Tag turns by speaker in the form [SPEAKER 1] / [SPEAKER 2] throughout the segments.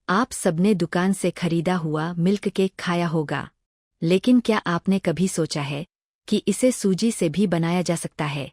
[SPEAKER 1] आप सबने दुकान से खरीदा हुआ मिल्क केक खाया होगा, लेकिन क्या आपने कभी सोचा है कि इसे सूजी से भी बनाया जा सकता है?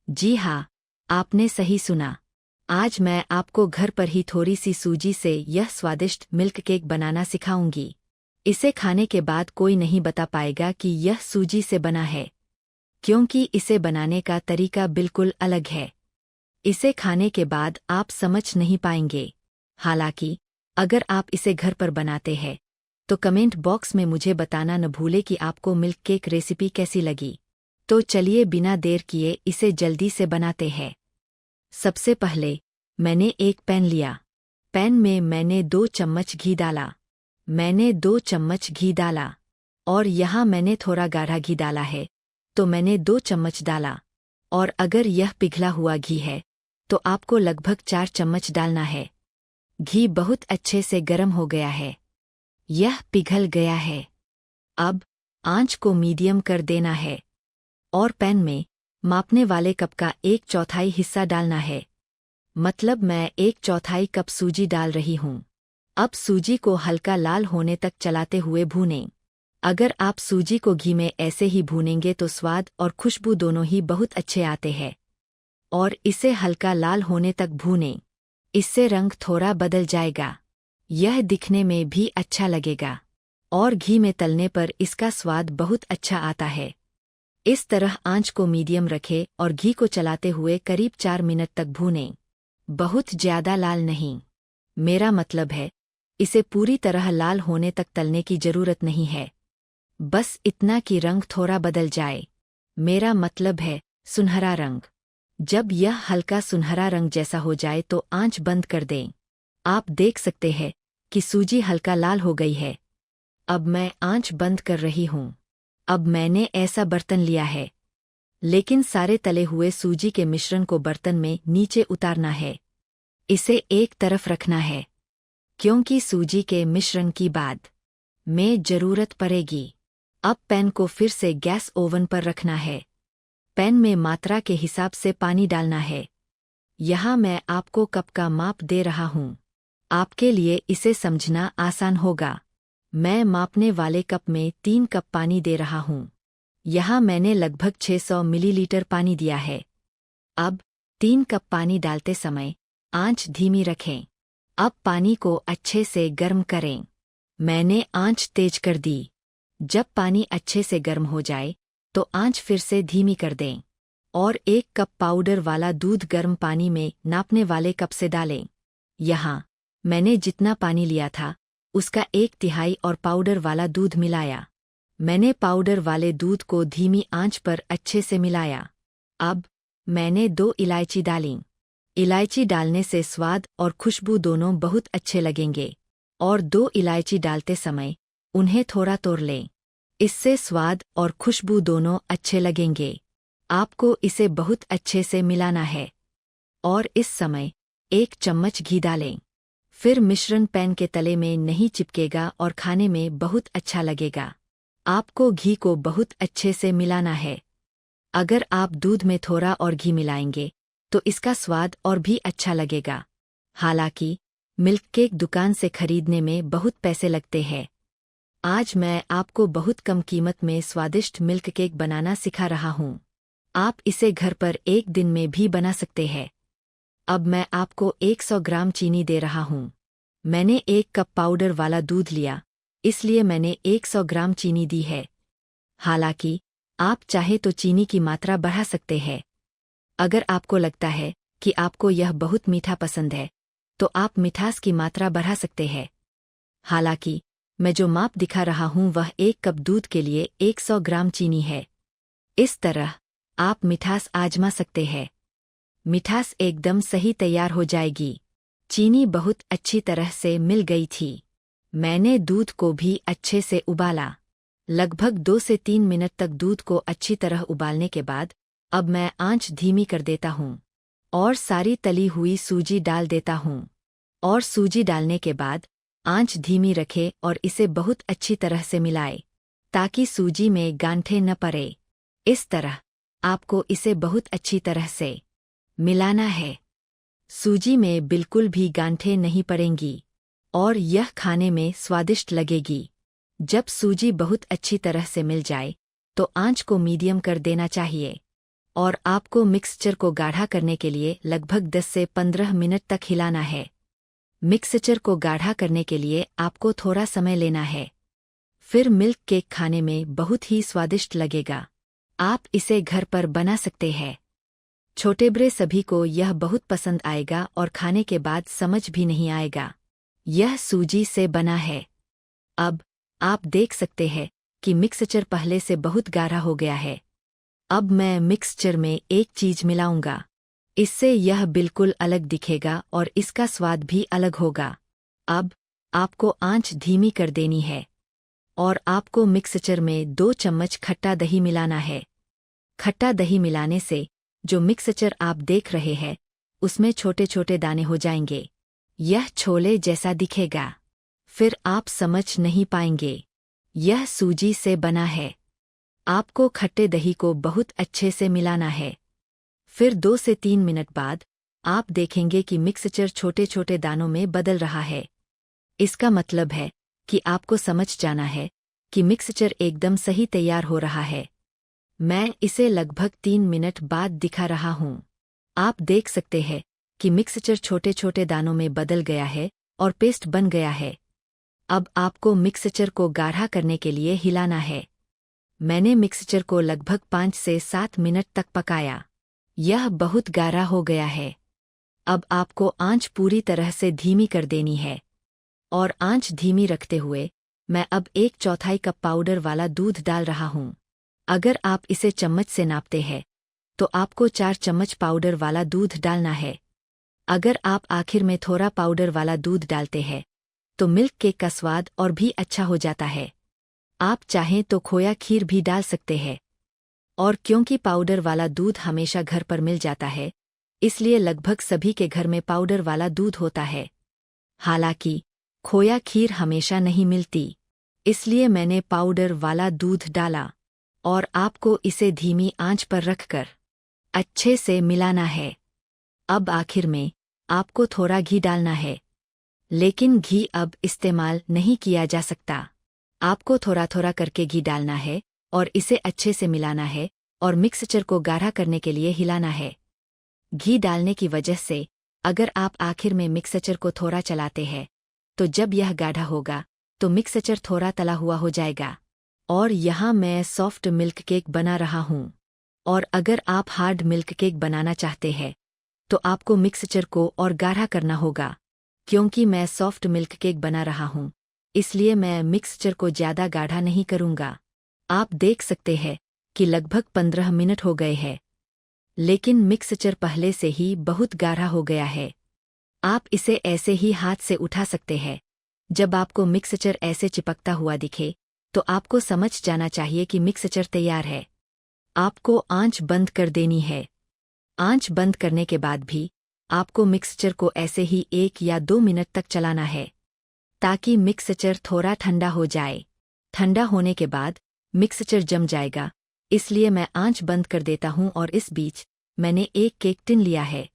[SPEAKER 1] जी हाँ, आपने सही सुना। आज मैं आपको घर पर ही थोड़ी सी सूजी से यह स्वादिष्ट मिल्क केक बनाना सिखाऊंगी। इसे खाने के बाद कोई नहीं बता पाएगा कि यह सूजी से बना है, क्योंकि इसे बनाने का तरीका बिल्कुल अलग है। इसे खाने के बाद आप समझ नहीं पाएंगे। हालांकि अगर आप इसे घर पर बनाते हैं तो कमेंट बॉक्स में मुझे बताना न भूले कि आपको मिल्क केक रेसिपी कैसी लगी। तो चलिए बिना देर किए इसे जल्दी से बनाते हैं। सबसे पहले मैंने एक पैन लिया। पैन में मैंने 2 चम्मच घी डाला। मैंने 2 चम्मच घी डाला और यहाँ मैंने थोड़ा गाढ़ा घी डाला है, तो मैंने 2 चम्मच डाला। और अगर यह पिघला हुआ घी है तो आपको लगभग 4 चम्मच डालना है। घी बहुत अच्छे से गर्म हो गया है। यह पिघल गया है। अब आंच को मीडियम कर देना है और पैन में मापने वाले कप का 1/4 हिस्सा डालना है। मतलब मैं 1/4 कप सूजी डाल रही हूँ। अब सूजी को हल्का लाल होने तक चलाते हुए भूनें। अगर आप सूजी को घी में ऐसे ही भूनेंगे तो स्वाद और खुशबू दोनों ही बहुत अच्छे आते हैं। और इसे हल्का लाल होने तक भूनें। इससे रंग थोड़ा बदल जाएगा। यह दिखने में भी अच्छा लगेगा और घी में तलने पर इसका स्वाद बहुत अच्छा आता है। इस तरह आंच को मीडियम रखें और घी को चलाते हुए करीब 4 मिनट तक भूनें। बहुत ज्यादा लाल नहीं। मेरा मतलब है, इसे पूरी तरह लाल होने तक तलने की जरूरत नहीं है। बस इतना कि रंग थोड़ा बदल जाए। मेरा मतलब है सुनहरा रंग। जब यह हल्का सुनहरा रंग जैसा हो जाए तो आंच बंद कर दें। आप देख सकते हैं कि सूजी हल्का लाल हो गई है। अब मैं आंच बंद कर रही हूँ। अब मैंने ऐसा बर्तन लिया है, लेकिन सारे तले हुए सूजी के मिश्रण को बर्तन में नीचे उतारना है। इसे एक तरफ रखना है, क्योंकि सूजी के मिश्रण की बाद में जरूरत पड़ेगी। अब पैन को फिर से गैस ओवन पर रखना है। पैन में मात्रा के हिसाब से पानी डालना है। यहाँ मैं आपको कप का माप दे रहा हूँ। आपके लिए इसे समझना आसान होगा। मैं मापने वाले कप में 3 कप पानी दे रहा हूँ। यहाँ मैंने लगभग 600 मिलीलीटर पानी दिया है। अब 3 कप पानी डालते समय आंच धीमी रखें। अब पानी को अच्छे से गर्म करें। मैंने आंच तेज कर दी। जब पानी अच्छे से गर्म हो जाए तो आंच फिर से धीमी कर दें और 1 कप पाउडर वाला दूध गर्म पानी में नापने वाले कप से डालें। यहाँ मैंने जितना पानी लिया था उसका 1/3 और पाउडर वाला दूध मिलाया। मैंने पाउडर वाले दूध को धीमी आंच पर अच्छे से मिलाया। अब मैंने 2 इलायची डालीं। इलायची डालने से स्वाद और खुशबू दोनों बहुत अच्छे लगेंगे और 2 इलायची डालते समय उन्हें थोड़ा तोड़ लें। इससे स्वाद और खुशबू दोनों अच्छे लगेंगे। आपको इसे बहुत अच्छे से मिलाना है और इस समय 1 चम्मच घी डालें। फिर मिश्रण पैन के तले में नहीं चिपकेगा और खाने में बहुत अच्छा लगेगा। आपको घी को बहुत अच्छे से मिलाना है। अगर आप दूध में थोड़ा और घी मिलाएंगे तो इसका स्वाद और भी अच्छा लगेगा। हालांकि मिल्क केक दुकान से खरीदने में बहुत पैसे लगते हैं। आज मैं आपको बहुत कम कीमत में स्वादिष्ट मिल्क केक बनाना सिखा रहा हूँ। आप इसे घर पर एक दिन में भी बना सकते हैं। अब मैं आपको 100 ग्राम चीनी दे रहा हूँ। मैंने 1 कप पाउडर वाला दूध लिया, इसलिए मैंने 100 ग्राम चीनी दी है। हालांकि आप चाहे तो चीनी की मात्रा बढ़ा सकते हैं। अगर आपको लगता है कि आपको यह बहुत मीठा पसंद है तो आप मिठास की मात्रा बढ़ा सकते हैं। हालांकि मैं जो माप दिखा रहा हूँ वह 1 कप दूध के लिए 100 ग्राम चीनी है। इस तरह आप मिठास आजमा सकते हैं। मिठास एकदम सही तैयार हो जाएगी। चीनी बहुत अच्छी तरह से मिल गई थी। मैंने दूध को भी अच्छे से उबाला। लगभग 2 से 3 मिनट तक दूध को अच्छी तरह उबालने के बाद अब मैं आंच धीमी कर देता हूँ और सारी तली हुई सूजी डाल देता हूँ। और सूजी डालने के बाद आंच धीमी रखें और इसे बहुत अच्छी तरह से मिलाएं, ताकि सूजी में गांठें न पड़े। इस तरह आपको इसे बहुत अच्छी तरह से मिलाना है। सूजी में बिल्कुल भी गांठें नहीं पड़ेंगी और यह खाने में स्वादिष्ट लगेगी। जब सूजी बहुत अच्छी तरह से मिल जाए तो आंच को मीडियम कर देना चाहिए और आपको मिक्सचर को गाढ़ा करने के लिए लगभग 10 से 15 मिनट तक हिलाना है। मिक्सचर को गाढ़ा करने के लिए आपको थोड़ा समय लेना है। फिर मिल्क केक खाने में बहुत ही स्वादिष्ट लगेगा। आप इसे घर पर बना सकते हैं। छोटे बड़े सभी को यह बहुत पसंद आएगा और खाने के बाद समझ भी नहीं आएगा। यह सूजी से बना है। अब आप देख सकते हैं कि मिक्सचर पहले से बहुत गाढ़ा हो गया है। अब मैं मिक्सचर में एक चीज मिलाऊंगा। इससे यह बिल्कुल अलग दिखेगा और इसका स्वाद भी अलग होगा। अब आपको आंच धीमी कर देनी है और आपको मिक्सचर में 2 चम्मच खट्टा दही मिलाना है। खट्टा दही मिलाने से जो मिक्सचर आप देख रहे हैं उसमें छोटे छोटे दाने हो जाएंगे। यह छोले जैसा दिखेगा। फिर आप समझ नहीं पाएंगे। यह सूजी से बना है। आपको खट्टे दही को बहुत अच्छे से मिलाना है। फिर 2 से 3 मिनट बाद आप देखेंगे कि मिक्सचर छोटे छोटे दानों में बदल रहा है। इसका मतलब है कि आपको समझ जाना है कि मिक्सचर एकदम सही तैयार हो रहा है। मैं इसे लगभग 3 मिनट बाद दिखा रहा हूँ। आप देख सकते हैं कि मिक्सचर छोटे छोटे दानों में बदल गया है और पेस्ट बन गया है। अब आपको मिक्सचर को गाढ़ा करने के लिए हिलाना है। मैंने मिक्सचर को लगभग 5 से 7 मिनट तक पकाया। यह बहुत गाढ़ा हो गया है। अब आपको आंच पूरी तरह से धीमी कर देनी है और आंच धीमी रखते हुए मैं अब 1/4 कप पाउडर वाला दूध डाल रहा हूँ। अगर आप इसे चम्मच से नापते हैं तो आपको 4 चम्मच पाउडर वाला दूध डालना है। अगर आप आखिर में थोड़ा पाउडर वाला दूध डालते हैं तो मिल्क केक का स्वाद और भी अच्छा हो जाता है। आप चाहें तो खोया खीर भी डाल सकते हैं। और क्योंकि पाउडर वाला दूध हमेशा घर पर मिल जाता है इसलिए लगभग सभी के घर में पाउडर वाला दूध होता है। हालांकि खोया खीर हमेशा नहीं मिलती, इसलिए मैंने पाउडर वाला दूध डाला और आपको इसे धीमी आंच पर रखकर अच्छे से मिलाना है। अब आखिर में आपको थोड़ा घी डालना है, लेकिन घी अब इस्तेमाल नहीं किया जा सकता। आपको थोड़ा थोड़ा करके घी डालना है और इसे अच्छे से मिलाना है और मिक्सचर को गाढ़ा करने के लिए हिलाना है। घी डालने की वजह से अगर आप आखिर में मिक्सचर को थोड़ा चलाते हैं तो जब यह गाढ़ा होगा तो मिक्सचर थोड़ा तला हुआ हो जाएगा। और यहाँ मैं सॉफ्ट मिल्क केक बना रहा हूँ। और अगर आप हार्ड मिल्क केक बनाना चाहते हैं तो आपको मिक्सचर को और गाढ़ा करना होगा। क्योंकि मैं सॉफ्ट मिल्क केक बना रहा हूँ इसलिए मैं मिक्सचर को ज़्यादा गाढ़ा नहीं करूँगा। आप देख सकते हैं कि लगभग 15 मिनट हो गए हैं, लेकिन मिक्सचर पहले से ही बहुत गाढ़ा हो गया है। आप इसे ऐसे ही हाथ से उठा सकते हैं। जब आपको मिक्सचर ऐसे चिपकता हुआ दिखे तो आपको समझ जाना चाहिए कि मिक्सचर तैयार है। आपको आंच बंद कर देनी है। आंच बंद करने के बाद भी आपको मिक्सचर को ऐसे ही 1 या 2 मिनट तक चलाना है ताकि मिक्सचर थोड़ा ठंडा हो जाए। ठंडा होने के बाद मिक्सचर जम जाएगा, इसलिए मैं आंच बंद कर देता हूँ और इस बीच मैंने एक केक टिन लिया है।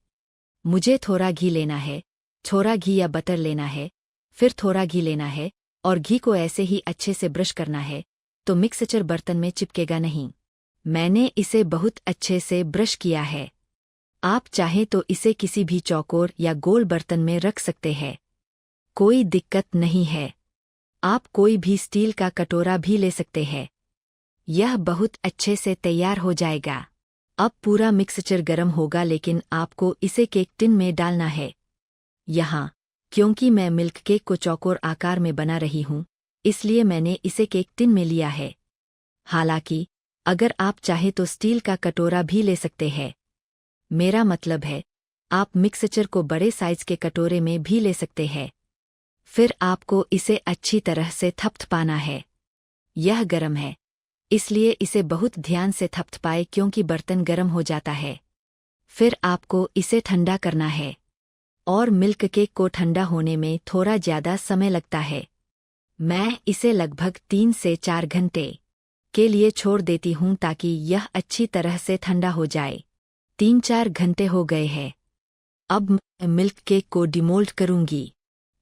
[SPEAKER 1] मुझे थोड़ा घी लेना है, थोड़ा घी या बटर लेना है, फिर थोड़ा घी लेना है और घी को ऐसे ही अच्छे से ब्रश करना है तो मिक्सचर बर्तन में चिपकेगा नहीं। मैंने इसे बहुत अच्छे से ब्रश किया है। आप चाहें तो इसे किसी भी चौकोर या गोल बर्तन में रख सकते हैं, कोई दिक्कत नहीं है। आप कोई भी स्टील का कटोरा भी ले सकते हैं। यह बहुत अच्छे से तैयार हो जाएगा। अब पूरा मिक्सचर गर्म होगा, लेकिन आपको इसे केक टिन में डालना है। यहाँ क्योंकि मैं मिल्क केक को चौकोर आकार में बना रही हूँ इसलिए मैंने इसे केक टिन में लिया है। हालांकि अगर आप चाहें तो स्टील का कटोरा भी ले सकते हैं। मेरा मतलब है आप मिक्सचर को बड़े साइज के कटोरे में भी ले सकते हैं। फिर आपको इसे अच्छी तरह से थपथपाना है। यह गर्म है इसलिए इसे बहुत ध्यान से थपथपाए क्योंकि बर्तन गर्म हो जाता है। फिर आपको इसे ठंडा करना है और मिल्क केक को ठंडा होने में थोड़ा ज़्यादा समय लगता है। मैं इसे लगभग 3 से 4 घंटे के लिए छोड़ देती हूँ ताकि यह अच्छी तरह से ठंडा हो जाए। 3-4 घंटे हो गए हैं। अब मैं मिल्क केक को डिमोल्ड करूँगी।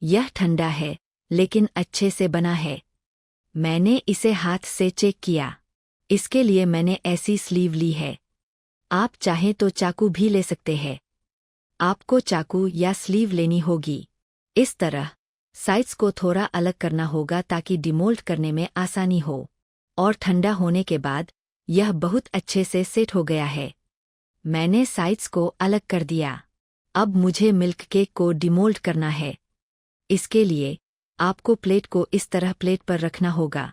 [SPEAKER 1] यह ठंडा है, लेकिन अच्छे से बना है। मैंने इसे हाथ से चेक किया। इसके लिए मैंने ऐसी स्लीव ली है। आप चाहें तो चाकू भी ले सकते हैं। आपको चाकू या स्लीव लेनी होगी। इस तरह साइड्स को थोड़ा अलग करना होगा ताकि डिमोल्ड करने में आसानी हो। और ठंडा होने के बाद यह बहुत अच्छे से सेट हो गया है। मैंने साइड्स को अलग कर दिया। अब मुझे मिल्क केक को डिमोल्ड करना है। इसके लिए आपको प्लेट को इस तरह प्लेट पर रखना होगा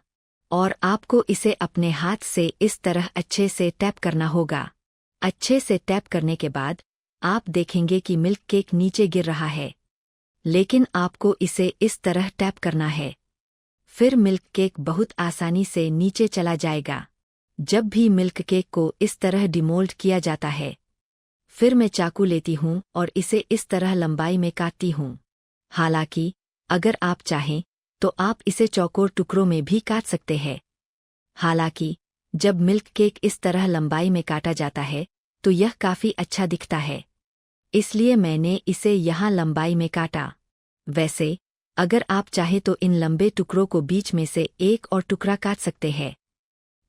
[SPEAKER 1] और आपको इसे अपने हाथ से इस तरह अच्छे से टैप करना होगा। अच्छे से टैप करने के बाद आप देखेंगे कि मिल्क केक नीचे गिर रहा है, लेकिन आपको इसे इस तरह टैप करना है। फिर मिल्क केक बहुत आसानी से नीचे चला जाएगा। जब भी मिल्क केक को इस तरह डिमोल्ड किया जाता है, फिर मैं चाकू लेती हूँ और इसे इस तरह लंबाई में काटती हूँ। हालांकि अगर आप चाहें तो आप इसे चौकोर टुकड़ों में भी काट सकते हैं। हालांकि जब मिल्क केक इस तरह लंबाई में काटा जाता है तो यह काफी अच्छा दिखता है, इसलिए मैंने इसे यहाँ लंबाई में काटा। वैसे अगर आप चाहें तो इन लंबे टुकड़ों को बीच में से एक और टुकड़ा काट सकते हैं।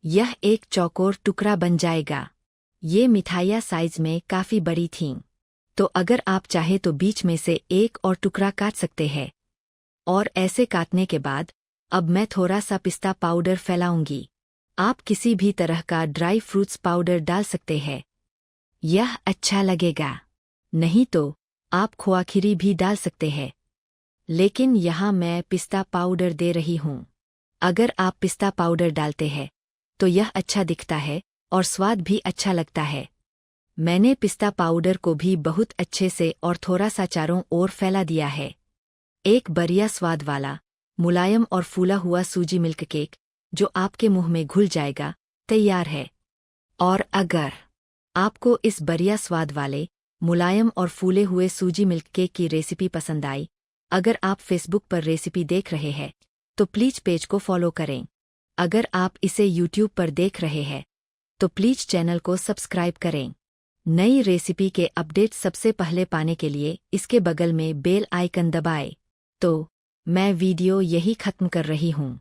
[SPEAKER 1] यह एक चौकोर टुकड़ा बन जाएगा। ये मिठाइयाँ साइज में काफी बड़ी थीं, तो अगर आप चाहें तो बीच में से एक और टुकड़ा काट सकते हैं। और ऐसे काटने के बाद अब मैं थोड़ा सा पिस्ता पाउडर फैलाऊंगी। आप किसी भी तरह का ड्राई फ्रूट्स पाउडर डाल सकते हैं, यह अच्छा लगेगा। नहीं तो आप खोआ खीरी भी डाल सकते हैं, लेकिन यहाँ मैं पिस्ता पाउडर दे रही हूँ। अगर आप पिस्ता पाउडर डालते हैं तो यह अच्छा दिखता है और स्वाद भी अच्छा लगता है। मैंने पिस्ता पाउडर को भी बहुत अच्छे से और थोड़ा सा चारों ओर फैला दिया है। एक बढ़िया स्वाद वाला, मुलायम और फूला हुआ सूजी मिल्क केक जो आपके मुंह में घुल जाएगा, तैयार है। और अगर आपको इस बढ़िया स्वाद वाले, मुलायम और फूले हुए सूजी मिल्क केक की रेसिपी पसंद आई, अगर आप फेसबुक पर रेसिपी देख रहे हैं तो प्लीज पेज को फॉलो करें। अगर आप इसे यूट्यूब पर देख रहे हैं तो प्लीज चैनल को सब्सक्राइब करें। नई रेसिपी के अपडेट सबसे पहले पाने के लिए इसके बगल में बेल आइकन दबाएं। तो मैं वीडियो यही खत्म कर रही हूँ।